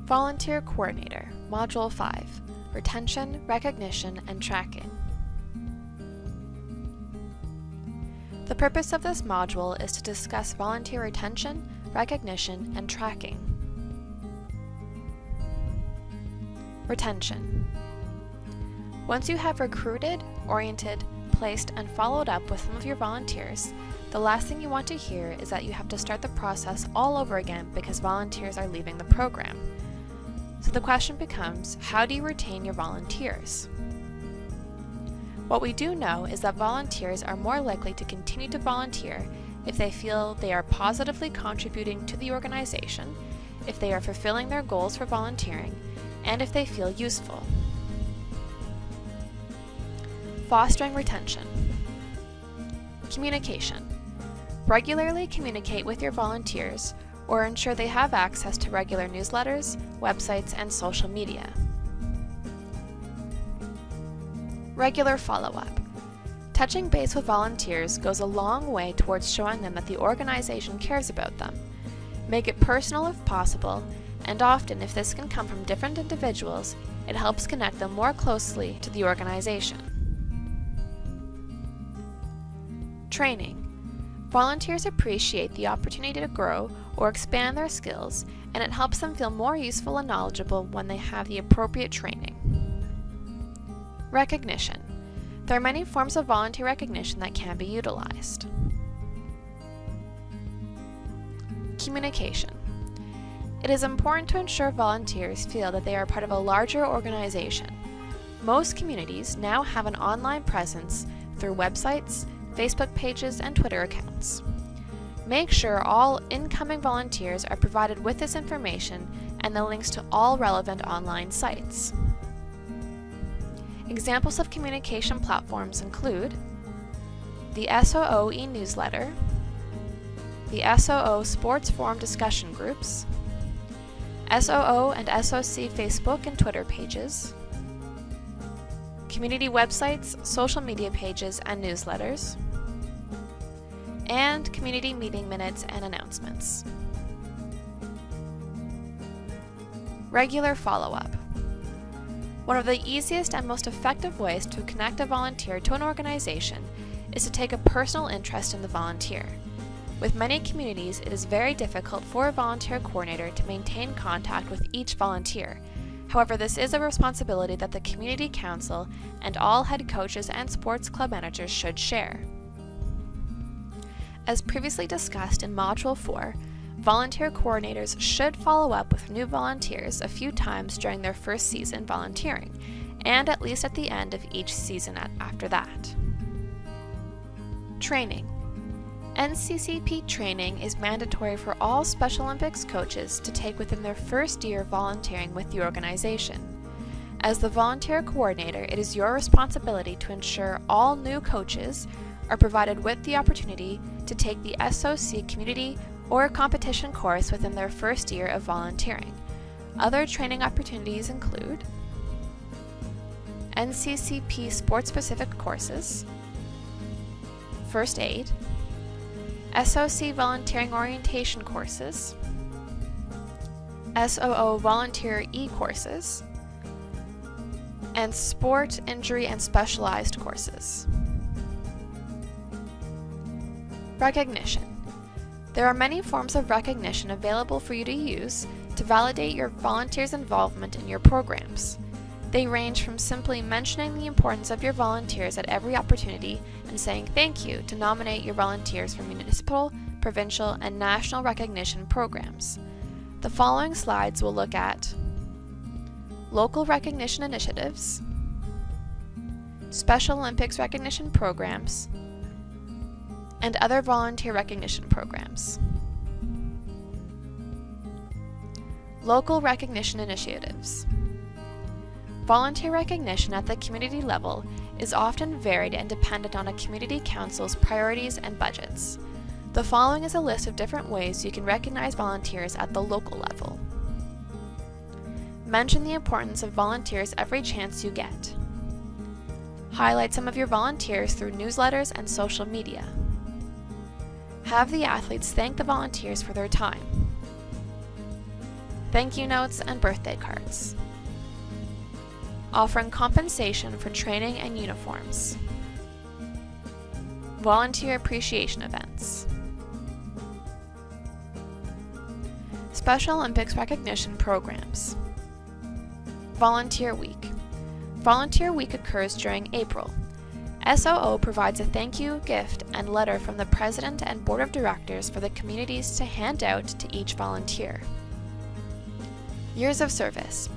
Volunteer Coordinator, Module 5, Retention, Recognition, and Tracking. The purpose of this module is to discuss volunteer retention, recognition, and tracking. Retention. Once you have recruited, oriented, placed, and followed up with some of your volunteers, the last thing you want to hear is that you have to start the process all over again because volunteers are leaving the program. So the question becomes, how do you retain your volunteers? What we do know is that volunteers are more likely to continue to volunteer if they feel they are positively contributing to the organization, if they are fulfilling their goals for volunteering, and if they feel useful. Fostering retention. Communication. Regularly communicate with your volunteers or ensure they have access to regular newsletters, websites, and social media. Regular follow-up. Touching base with volunteers goes a long way towards showing them that the organization cares about them. Make it personal if possible, and often if this can come from different individuals, it helps connect them more closely to the organization. Training. Volunteers appreciate the opportunity to grow or expand their skills, and it helps them feel more useful and knowledgeable when they have the appropriate training. Recognition. There are many forms of volunteer recognition that can be utilized. Communication. It is important to ensure volunteers feel that they are part of a larger organization. Most communities now have an online presence through websites, Facebook pages, and Twitter accounts. Make sure all incoming volunteers are provided with this information and the links to all relevant online sites. Examples of communication platforms include the SOO e-newsletter, the SOO Sports Forum discussion groups, SOO and SOC Facebook and Twitter pages, community websites, social media pages, and newsletters, and community meeting minutes and announcements. Regular follow-up. One of the easiest and most effective ways to connect a volunteer to an organization is to take a personal interest in the volunteer. With many communities, it is very difficult for a volunteer coordinator to maintain contact with each volunteer. However, this is a responsibility that the community council and all head coaches and sports club managers should share. As previously discussed in Module 4, volunteer coordinators should follow up with new volunteers a few times during their first season volunteering, and at least at the end of each season after that. Training. NCCP training is mandatory for all Special Olympics coaches to take within their first year volunteering with the organization. As the volunteer coordinator, it is your responsibility to ensure all new coaches are provided with the opportunity to take the SOC community or competition course within their first year of volunteering. Other training opportunities include NCCP sport-specific courses, first aid, SOC volunteering orientation courses, SOO volunteer e-courses, and sport, injury, and specialized courses. Recognition. There are many forms of recognition available for you to use to validate your volunteers' involvement in your programs. They range from simply mentioning the importance of your volunteers at every opportunity and saying thank you to nominate your volunteers for municipal, provincial, and national recognition programs. The following slides will look at local recognition initiatives, Special Olympics recognition programs, and other volunteer recognition programs. Local recognition initiatives. Volunteer recognition at the community level is often varied and dependent on a community council's priorities and budgets. The following is a list of different ways you can recognize volunteers at the local level. Mention the importance of volunteers every chance you get. Highlight some of your volunteers through newsletters and social media. Have the athletes thank the volunteers for their time. thank you notes, and birthday cards. Offering compensation for training and uniforms. Volunteer appreciation events. Special Olympics recognition programs. Volunteer Week. Volunteer Week occurs during April. SOO provides a thank you, gift, and letter from the President and Board of Directors for the communities to hand out to each volunteer. Years of Service.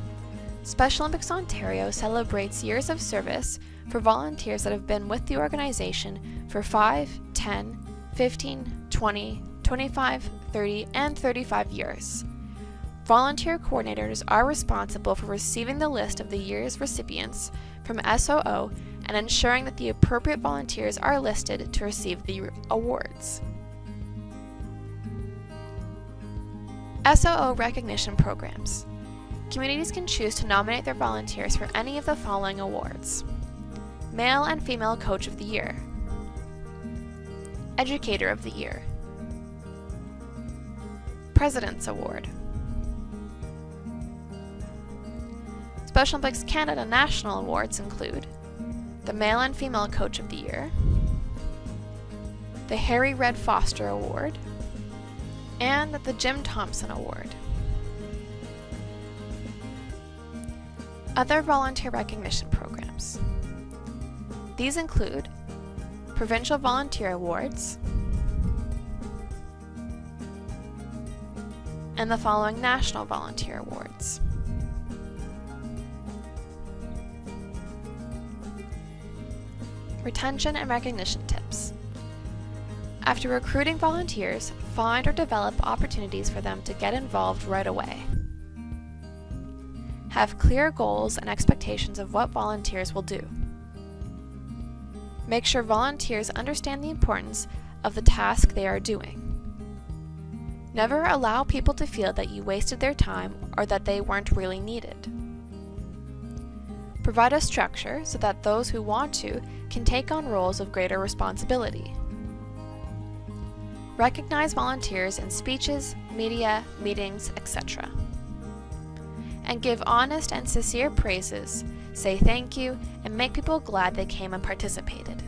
Special Olympics Ontario celebrates years of service for volunteers that have been with the organization for 5, 10, 15, 20, 25, 30, and 35 years. Volunteer coordinators are responsible for receiving the list of the year's recipients from SOO and ensuring that the appropriate volunteers are listed to receive the awards. SOO Recognition Programs. Communities can choose to nominate their volunteers for any of the following awards: Male and Female Coach of the Year, Educator of the Year, President's Award. Special Olympics Canada National Awards include the Male and Female Coach of the Year, the Harry Red Foster Award, and the Jim Thompson Award. Other volunteer recognition programs. These include Provincial Volunteer Awards and the following National Volunteer Awards. Retention and recognition tips. After recruiting volunteers, find or develop opportunities for them to get involved right away. Have clear goals and expectations of what volunteers will do. Make sure volunteers understand the importance of the task they are doing. Never allow people to feel that you wasted their time or that they weren't really needed. Provide a structure so that those who want to can take on roles of greater responsibility. Recognize volunteers in speeches, media, meetings, etc. And give honest and sincere praises, say thank you, and make people glad they came and participated.